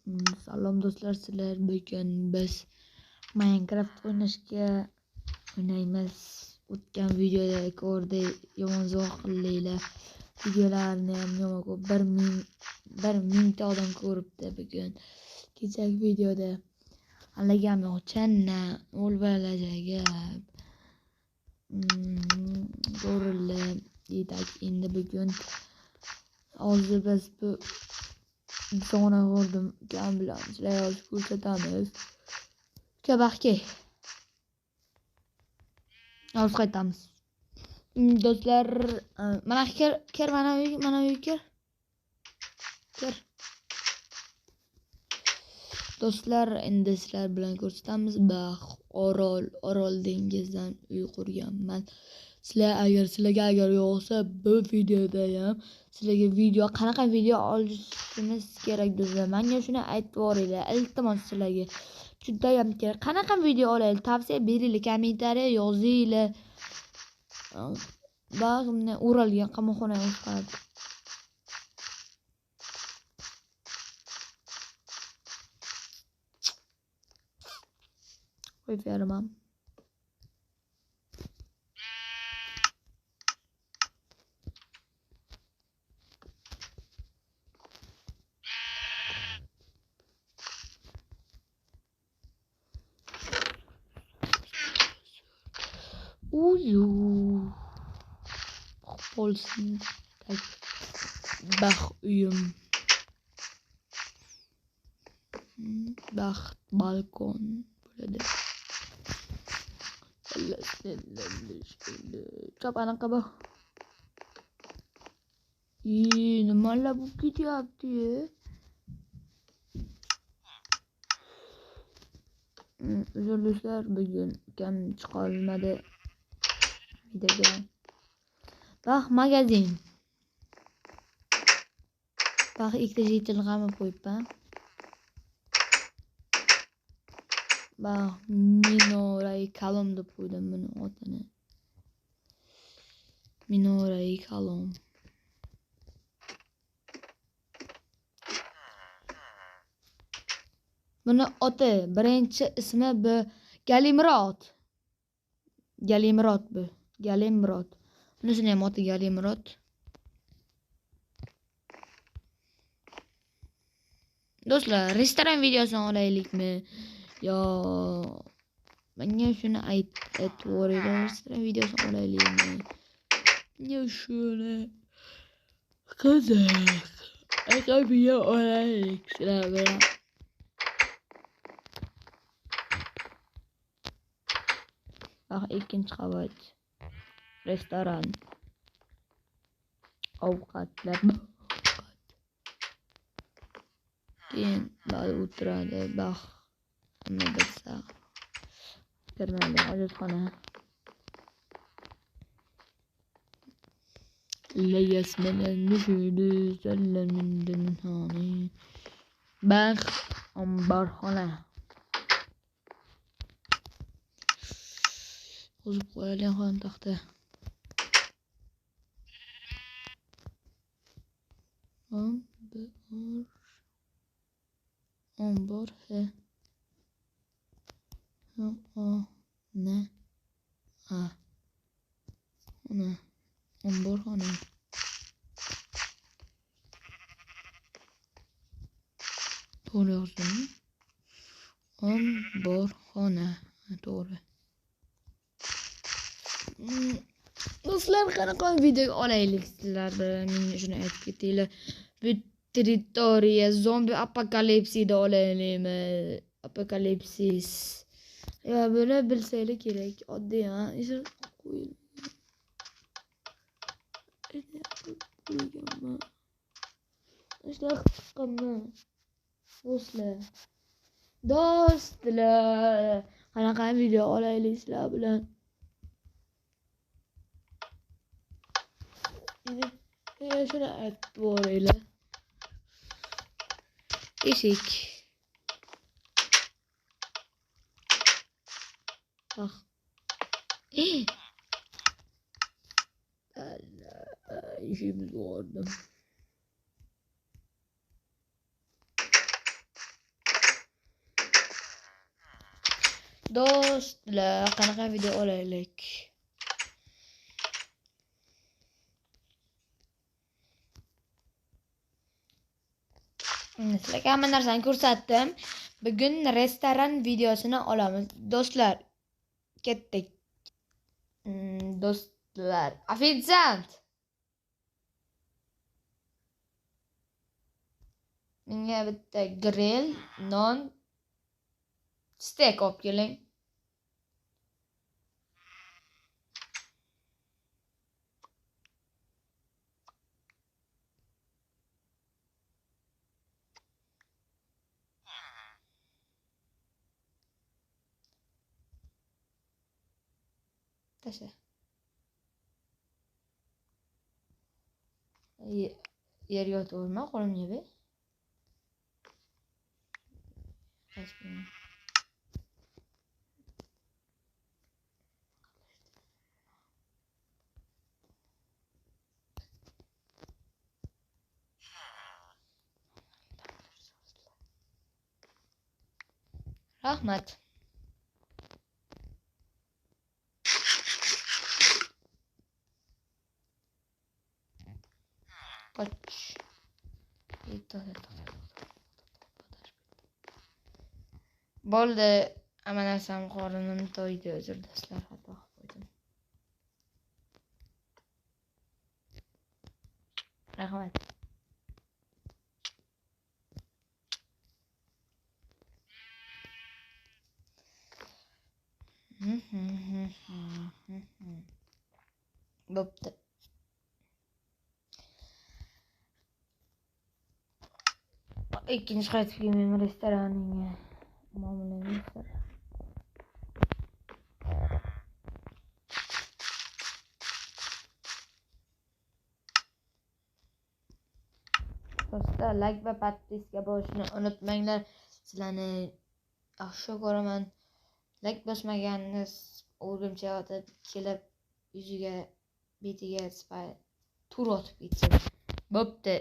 Salom do'stlar, sizlar bugun biz Minecraft o'ynaymiz. O'tgan videoda ko'rdik, yomon qilinglar. Videolarni ham yomon ko'p 1000 ta odam ko'ribdi bugun. Kechagi videoda halagam yo'qchanna o'lbalajagi ko'rildi deydik. Endi bugun hozir biz bu sonra ko'rdim ukam bilan sizlarga yozib ko'rsatamiz. Uka baxtga yozib qaytamiz. Do'stlar, mana ker mana uy ker. Do'stlar, endi sizlar bilan ko'rsatamiz. Orol dengizdan uy qurganman. Sizlarga yoqsa bu videoda ham sizlarga qanaqa video olishimiz kerak do'stlar. Menga shuni aytib yuboringlar. Iltimos sizlarga juda ham kerak. Qanaqa video olaylik? Tavsiya beringlar, kommentariya yozinglar. Bag'imni o'ralgan qamoqxonaga o'xshadi. Qo'yib beraman. Uyu. Olsun. Bax uyum. Bax balkon. Burada. Çap anaqa bak. Nimalar bu ketyapti? Uzr do'stlar, bugun ukam chiqa olmadi videoga. Bax magazin. Bax ikkita jitil g'amib qo'yibman. Bax Minoray Kalom deb qo'ydim buni otini. Minoray Kalom. Buni oti birinchi ismi bu Galimrod. Bu. Galimrod. Bunisini ham oti Galimrod. Do'stlar, restoran videosini olaylikmi? Yo, menga shuni aytvoringlar. Restoran videosini olaylikmi? Menga shuni qiziq. Video olaylik sizlar bilan. Ikkinchi qavat. Restoran. Ovqatlar. Keyin bari o'tiradi. Bax. Nima bilsa. Kirmaydi. Hojatxona. Yasminin nüşüdü sellemindin hani. Bax. Omborxona. Qo'zib qo'yilgan xon taxta. Ombor he. Ne? Ona. Omborxona. To'g'ri yozdimmi? Omborxona. To'g'ri. Do'stlar, qanaqa video olaylik sizlarda? Menga shuni aytib ketinglar. Bu territoriya zombi apokalipsida olaylikmi? Apokalipsis. Ya böyle bilseylik kerak. Oddiy ha. İşte qisqami? Do'stlar, qanaqa video olaylik sizlar bilan? Şuna aytib boringlar. Eshik. Bak. İşimiz vardı. Do'stlar, qanaqa video olaylik? Sizlarga hamma narsani ko'rsatdim. Bugun restoran videosini olamiz. Do'stlar, ketdik. Do'stlar, ofitsiant. Menga bitta grill, non, steak olib keling. Tasha. Yerga o'tirma, qo'limni yeb. Rahmat. Qoch. Bo'ldi. Hamma narsam qorinimni to'ydi. Uzr do'stlar, xato qilib qo'ydim. Rahmat. Bo'pti. Ikkinchi qaytib kelmayman restoraniga. Muomalangiz. Do'stlar, like va podpiska bosishni unutmanglar. Sizlarni yaxshi ko'raman. Like bosmagansiz o'rgimchak otib kelib yuziga, betiga tur otib ketsin. Bo'pti.